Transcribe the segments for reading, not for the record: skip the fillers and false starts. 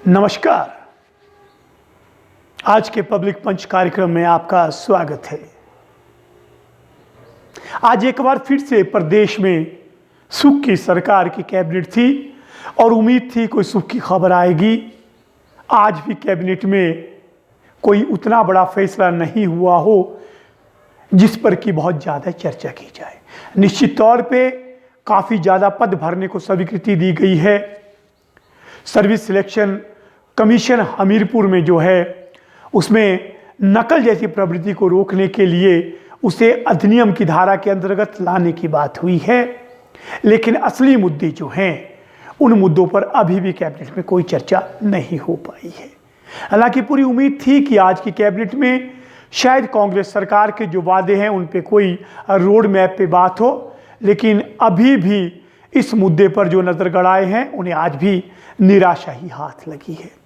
नमस्कार। आज के पब्लिक पंच कार्यक्रम में आपका स्वागत है। आज एक बार फिर से प्रदेश में सुख की सरकार की कैबिनेट थी और उम्मीद थी कोई सुख की खबर आएगी। आज भी कैबिनेट में कोई उतना बड़ा फैसला नहीं हुआ हो जिस पर कि बहुत ज़्यादा चर्चा की जाए। निश्चित तौर पे काफ़ी ज़्यादा पद भरने को स्वीकृति दी गई है। सर्विस सिलेक्शन कमीशन हमीरपुर में जो है उसमें नकल जैसी प्रवृत्ति को रोकने के लिए उसे अधिनियम की धारा के अंतर्गत लाने की बात हुई है, लेकिन असली मुद्दे जो हैं उन मुद्दों पर अभी भी कैबिनेट में कोई चर्चा नहीं हो पाई है। हालांकि पूरी उम्मीद थी कि आज की कैबिनेट में शायद कांग्रेस सरकार के जो वादे हैं उन पे कोई रोड मैप पे बात हो, लेकिन अभी भी इस मुद्दे पर जो नज़र गड़ाए हैं उन्हें आज भी निराशा ही हाथ लगी है।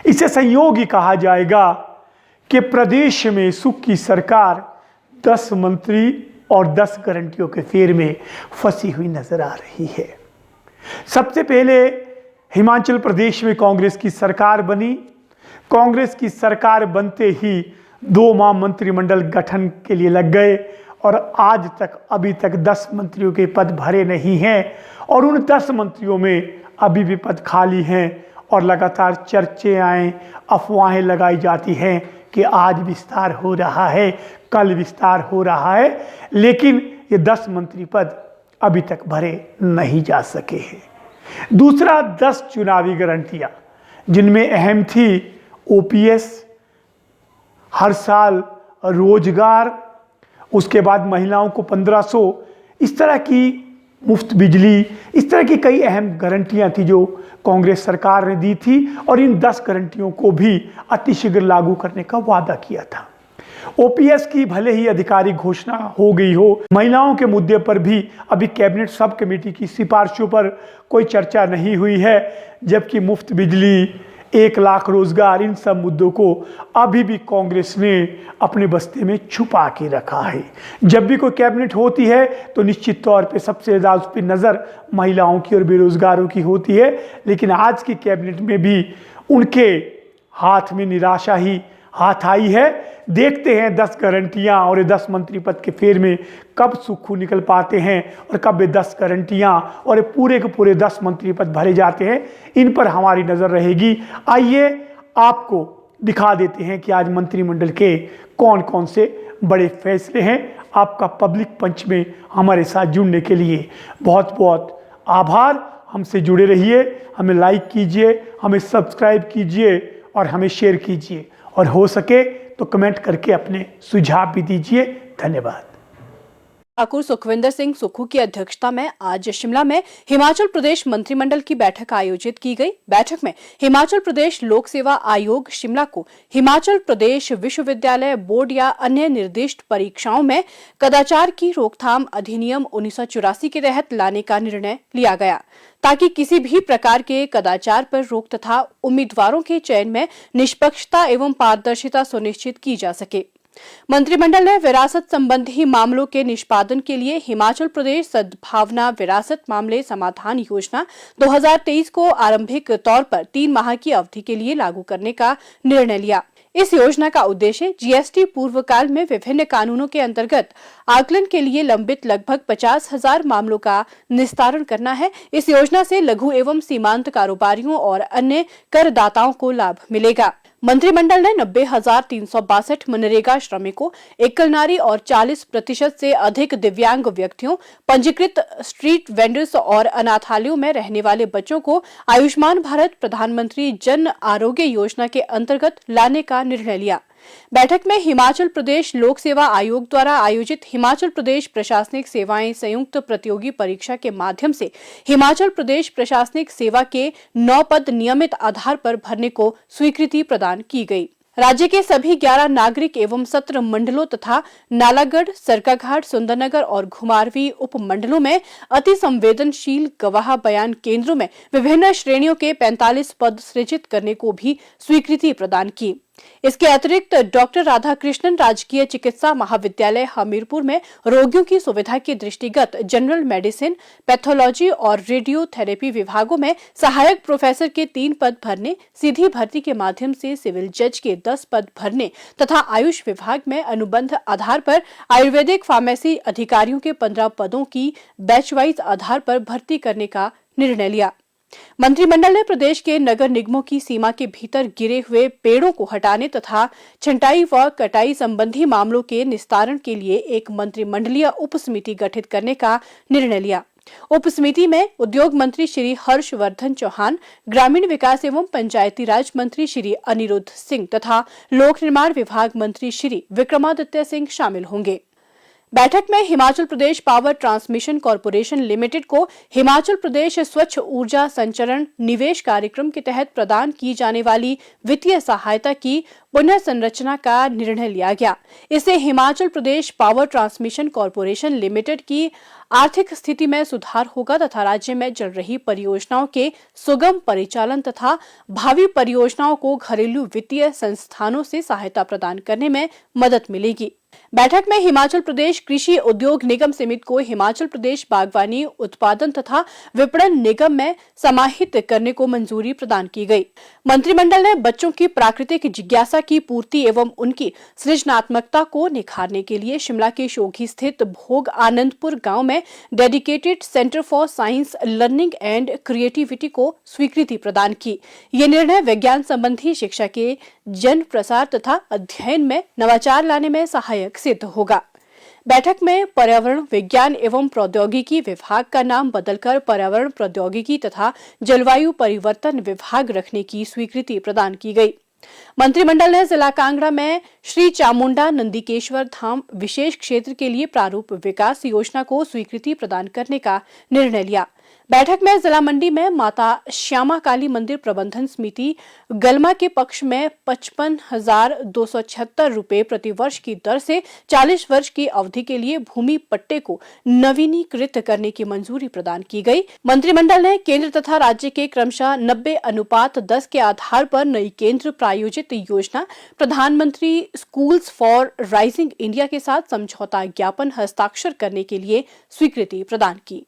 इसे संयोग ही कहा जाएगा कि प्रदेश में सुख की सरकार 10 मंत्री और 10 गारंटियों के फेर में फंसी हुई नजर आ रही है। सबसे पहले हिमाचल प्रदेश में कांग्रेस की सरकार बनी। कांग्रेस की सरकार बनते ही 2 माह मंत्रिमंडल गठन के लिए लग गए और आज तक अभी तक 10 मंत्रियों के पद भरे नहीं हैं और उन 10 मंत्रियों में अभी भी पद खाली हैं और लगातार चर्चाएं अफवाहें लगाई जाती हैं कि आज विस्तार हो रहा है, कल विस्तार हो रहा है, लेकिन ये 10 मंत्री पद अभी तक भरे नहीं जा सके हैं। दूसरा 10 चुनावी गारंटियां जिनमें अहम थी ओपीएस, हर साल रोजगार, उसके बाद महिलाओं को 1500, इस तरह की मुफ्त बिजली, इस तरह की कई अहम गारंटियां थी जो कांग्रेस सरकार ने दी थी और इन 10 गारंटियों को भी अतिशीघ्र लागू करने का वादा किया था। ओपीएस की भले ही आधिकारिक घोषणा हो गई हो, महिलाओं के मुद्दे पर भी अभी कैबिनेट सब कमेटी की सिफारिशों पर कोई चर्चा नहीं हुई है, जबकि मुफ्त बिजली, 1 लाख रोजगार, इन सब मुद्दों को अभी भी कांग्रेस ने अपने बस्ते में छुपा के रखा है। जब भी कोई कैबिनेट होती है तो निश्चित तौर पे सबसे ज़्यादा उस पर नज़र महिलाओं की और बेरोजगारों की होती है, लेकिन आज की कैबिनेट में भी उनके हाथ में निराशा ही हाथ आई है। देखते हैं 10 गारंटियां और ये 10 मंत्री पद के फेर में कब सुक्खू निकल पाते हैं और कब ये 10 गारंटियां और ये पूरे के पूरे 10 मंत्री पद भरे जाते हैं, इन पर हमारी नज़र रहेगी। आइए आपको दिखा देते हैं कि आज मंत्रिमंडल के कौन कौन से बड़े फैसले हैं। आपका पब्लिक पंच में हमारे साथ जुड़ने के लिए बहुत बहुत आभार। हमसे जुड़े रहिए, हमें लाइक कीजिए, हमें सब्सक्राइब कीजिए और हमें शेयर कीजिए और हो सके तो कमेंट करके अपने सुझाव भी दीजिए। धन्यवाद। ठाकुर सुखविंदर सिंह सुक्खू की अध्यक्षता में आज शिमला में हिमाचल प्रदेश मंत्रिमंडल की बैठक आयोजित की गई। बैठक में हिमाचल प्रदेश लोक सेवा आयोग शिमला को हिमाचल प्रदेश विश्वविद्यालय बोर्ड या अन्य निर्दिष्ट परीक्षाओं में कदाचार की रोकथाम अधिनियम 1984 के तहत लाने का निर्णय लिया गया, ताकि किसी भी प्रकार के कदाचार पर रोक तथा उम्मीदवारों के चयन में निष्पक्षता एवं पारदर्शिता सुनिश्चित की जा सके। मंत्रिमंडल ने विरासत संबंधी मामलों के निष्पादन के लिए हिमाचल प्रदेश सद्भावना विरासत मामले समाधान योजना 2023 को आरंभिक तौर पर 3 माह की अवधि के लिए लागू करने का निर्णय लिया। इस योजना का उद्देश्य जीएसटी पूर्व काल में विभिन्न कानूनों के अंतर्गत आकलन के लिए लंबित लगभग 50,000 मामलोलों का निस्तारण करना है। इस योजना से लघु एवं सीमांत कारोबारियों और अन्य करदाताओं को लाभ मिलेगा। मंत्रिमंडल ने 90,362 मनरेगा श्रमिकों, एकल नारी और 40% से अधिक दिव्यांग व्यक्तियों, पंजीकृत स्ट्रीट वेंडर्स और अनाथालयों में रहने वाले बच्चों को आयुष्मान भारत प्रधानमंत्री जन आरोग्य योजना के अंतर्गत लाने का निर्णय लिया। बैठक में हिमाचल प्रदेश लोक सेवा आयोग द्वारा आयोजित हिमाचल प्रदेश प्रशासनिक सेवाएं संयुक्त प्रतियोगी परीक्षा के माध्यम से हिमाचल प्रदेश प्रशासनिक सेवा के 9 पद नियमित आधार पर भरने को स्वीकृति प्रदान की गई। राज्य के सभी 11 नागरिक एवं सत्र मंडलों तथा नालागढ़, सरकाघाट, सुंदरनगर और घुमारवीं उप मंडलों में अति संवेदनशील गवाह बयान केंद्रों में विभिन्न श्रेणियों के 45 पद सृजित करने को भी स्वीकृति प्रदान की। इसके अतिरिक्त डॉक्टर राधाकृष्णन राजकीय चिकित्सा महाविद्यालय हमीरपुर में रोगियों की सुविधा के दृष्टिगत जनरल मेडिसिन, पैथोलॉजी और रेडियोथेरेपी विभागों में सहायक प्रोफेसर के 3 पद भरने, सीधी भर्ती के माध्यम से सिविल जज के 10 पद भरने तथा आयुष विभाग में अनुबंध आधार पर आयुर्वेदिक फार्मेसी अधिकारियों के 15 पदों की बैच वाइज आधार पर भर्ती करने का निर्णय लिया। मंत्रिमंडल ने प्रदेश के नगर निगमों की सीमा के भीतर गिरे हुए पेड़ों को हटाने तथा छंटाई व कटाई संबंधी मामलों के निस्तारण के लिए एक मंत्रिमंडलीय उप समिति गठित करने का निर्णय लिया। उप समिति में उद्योग मंत्री श्री हर्षवर्धन चौहान, ग्रामीण विकास एवं पंचायती राज मंत्री श्री अनिरुद्ध सिंह तथा लोक निर्माण विभाग मंत्री श्री विक्रमादित्य सिंह शामिल होंगे। बैठक में Himachal Pradesh power transmission corporation limited को हिमाचल प्रदेश स्वच्छ ऊर्जा संचरण निवेश कार्यक्रम के तहत प्रदान की जाने वाली वित्तीय सहायता की पुनः संरचना का निर्णय लिया गया। इससे Himachal Pradesh power transmission corporation limited की आर्थिक स्थिति में सुधार होगा तथा राज्य में चल रही परियोजनाओं के सुगम परिचालन तथा भावी परियोजनाओं को घरेलू वित्तीय संस्थानों से सहायता प्रदान करने में मदद मिलेगी। बैठक में हिमाचल प्रदेश कृषि उद्योग निगम समिति को हिमाचल प्रदेश बागवानी उत्पादन तथा विपणन निगम में समाहित करने को मंजूरी प्रदान की गई। मंत्रिमंडल ने बच्चों की प्राकृतिक जिज्ञासा की पूर्ति एवं उनकी सृजनात्मकता को निखारने के लिए शिमला के शोघी स्थित भोग आनंदपुर गांव में dedicated centre for science learning and creativity को स्वीकृति प्रदान की। ये निर्णय विज्ञान संबंधी शिक्षा के जन प्रसार तथा अध्ययन में नवाचार लाने में सहायक सिद्ध होगा। बैठक में पर्यावरण विज्ञान एवं प्रौद्योगिकी विभाग का नाम बदलकर पर्यावरण प्रौद्योगिकी तथा जलवायु परिवर्तन विभाग रखने की स्वीकृति प्रदान की गई। मंत्रिमंडल ने जिला कांगड़ा में श्री चामुंडा नंदीकेश्वर धाम विशेष क्षेत्र के लिए प्रारूप विकास योजना को स्वीकृति प्रदान करने का निर्णय लिया। बैठक में जिला मंडी में माता श्यामा काली मंदिर प्रबंधन समिति गलमा के पक्ष में 55,276 रुपए प्रति वर्ष की दर से 40 वर्ष की अवधि के लिए भूमि पट्टे को नवीनीकृत करने की मंजूरी प्रदान की गई। मंत्रिमंडल ने केंद्र तथा राज्य के क्रमशः 90:10 के आधार पर नई केंद्र प्रायोजित योजना प्रधानमंत्री स्कूल्स फॉर राइजिंग इंडिया के साथ समझौता ज्ञापन हस्ताक्षर करने के लिए स्वीकृति प्रदान की।